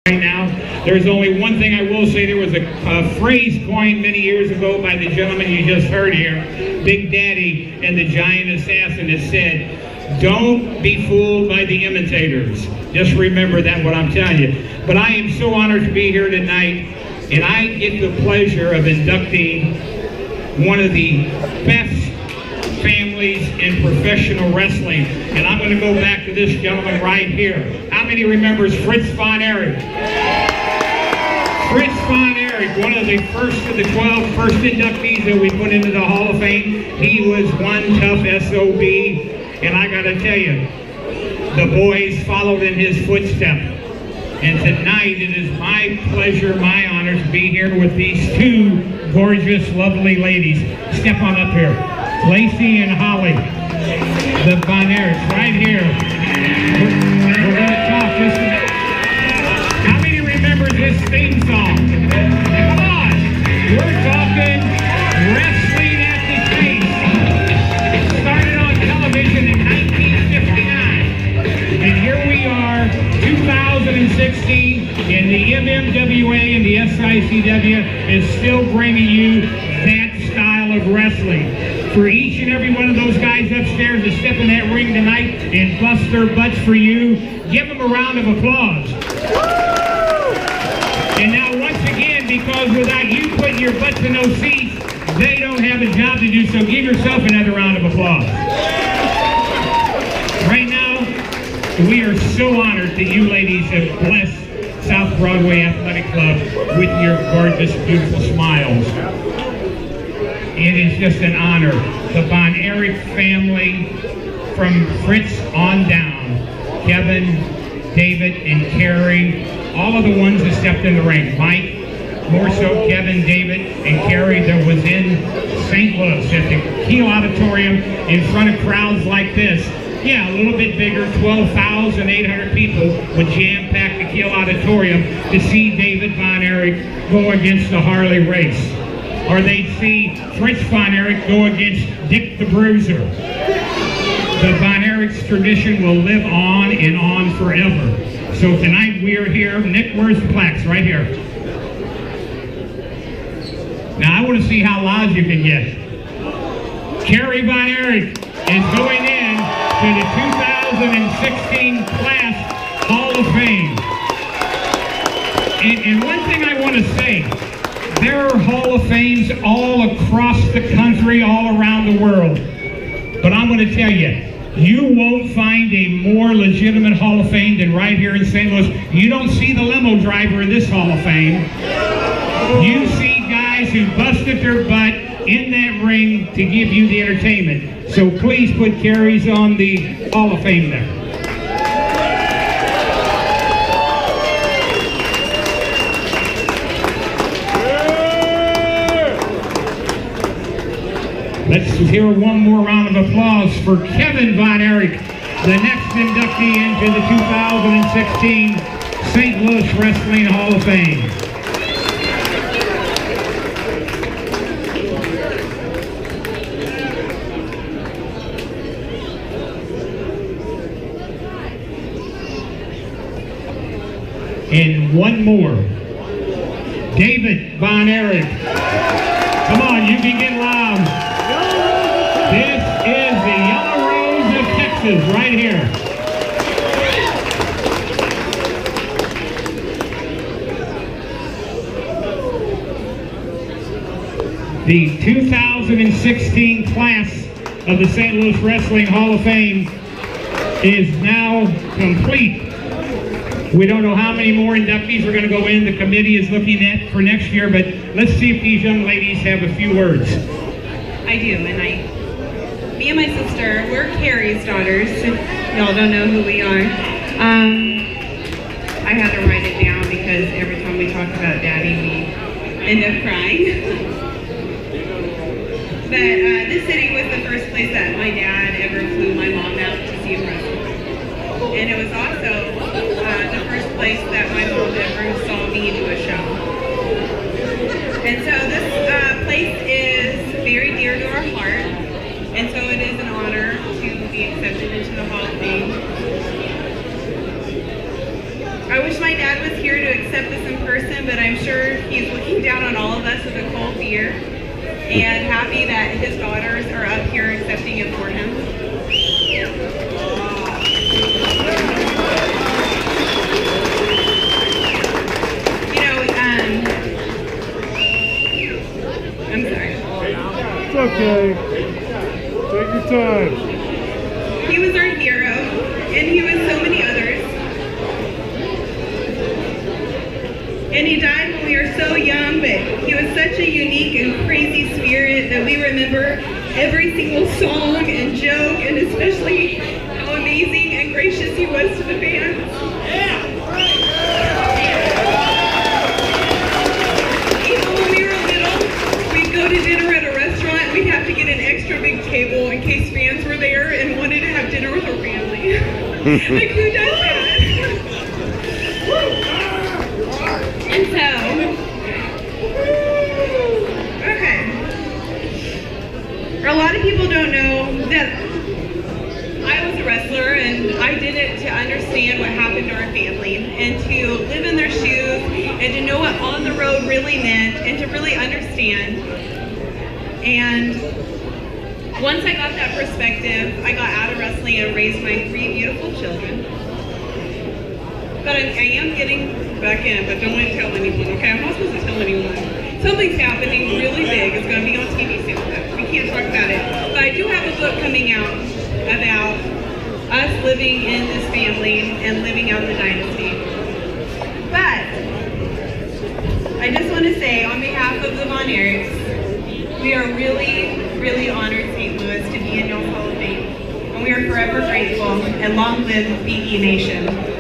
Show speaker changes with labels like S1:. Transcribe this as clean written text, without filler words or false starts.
S1: Right now, there's only one thing I will say. There was a phrase coined many years ago by the gentleman you just heard here, Big Daddy and the Giant Assassin, that said, don't be fooled by the imitators. Just remember that, what I'm telling you. But I am so honored to be here tonight, and I get the pleasure of inducting one of the best families in professional wrestling. And I'm going to go back to this gentleman right here. How many remembers Fritz von Erich? Fritz von Erich, one of the first of the 12 first inductees that we put into the Hall of Fame. He was one tough SOB, and I got to tell you, the boys followed in his footsteps. And tonight it is my pleasure, my honor to be here with these two gorgeous, lovely ladies. Step on up here. Lacey and Holly, the Von Erichs, right here. We're going to talk just a minute. How many remember this theme song? Come on! We're talking Wrestling at the Chase. Started on television in 1959. And here we are, 2016, and the MMWA and the SICW is still bringing you that style of wrestling. For each and every one of those guys upstairs to step in that ring tonight and bust their butts for you, give them a round of applause. And now once again, because without you putting your butts in those seats, they don't have a job to do, so give yourself another round of applause. Right now, we are so honored that you ladies have blessed South Broadway Athletic Club with your gorgeous, beautiful smiles. It is just an honor. The Von Erich family, from Fritz on down, Kevin, David, and Carrie, all of the ones that stepped in the ring. Mike, more so Kevin, David, and Carrie, that was in St. Louis at the Kiel Auditorium in front of crowds like this. Yeah, a little bit bigger, 12,800 people would jam-pack the Kiel Auditorium to see David Von Erich go against the Harley Race. Or they'd see Fritz Von Erich go against Dick the Bruiser. The Von Erich's tradition will live on and on forever. So tonight we are here. Nick, where's the plaques? Right here. Now I want to see how loud you can get. Carrie Von Erich is going in to the 2016 Class Hall of Fame. And one thing I want to say, there are Hall of Fames all across the country, all around the world. But I'm going to tell you, you won't find a more legitimate Hall of Fame than right here in St. Louis. You don't see the limo driver in this Hall of Fame. You see guys who busted their butt in that ring to give you the entertainment. So please put Carrie's on the Hall of Fame there. Let's hear one more round of applause for Kevin Von Erich, the next inductee into the 2016 St. Louis Wrestling Hall of Fame. And one more, David Von Erich. Come on, you can get loud. This is the Yellow Rose of Texas, right here. The 2016 class of the St. Louis Wrestling Hall of Fame is now complete. We don't know how many more inductees are going to go in. The committee is looking at for next year, but let's see if these young ladies have a few words.
S2: I do, and me and my sister, we're Carrie's daughters. Y'all don't know who we are. I had to write it down because every time we talk about Daddy, we end up crying. But this city was the first place that my dad ever flew my mom out to see a wrestler. And it was also the first place that my mom ever saw me do a show. And so this place is very dear to our heart, and so it is an honor to be accepted into the Hall of Fame. I wish my dad was here to but I'm sure he's looking down on all of us with a cold beer and happy that his daughters are up here accepting it for him. You know, I'm sorry.
S3: It's okay. Take your time.
S2: He was our hero, and he was so many others. And he died when we were so young, but he was such a unique and crazy spirit that we remember every single song and joke, and especially how amazing and gracious he was to the fans. Even when we were little, we'd go to dinner at a restaurant, and we'd have to get an extra big table in case fans were there and wanted to have dinner with our family. Like, who does that? And so, okay. A lot of people don't know that I was a wrestler, and I did it to understand what happened to our family and to live in their shoes and to know what on the road really meant and to really understand. And once I got that perspective, I got out of wrestling and raised my 3 beautiful children. But I am getting back in, but don't want to tell anyone, okay? I'm not supposed to tell anyone. Something's happening really big. It's going to be on TV soon, but we can't talk about it. But I do have a book coming out about us living in this family and living out the dynasty. But I just want to say, on behalf of the Von Erichs, we are really, really honored, St. Louis, to be in your Hall of Fame. And we are forever grateful, and long live BE Nation.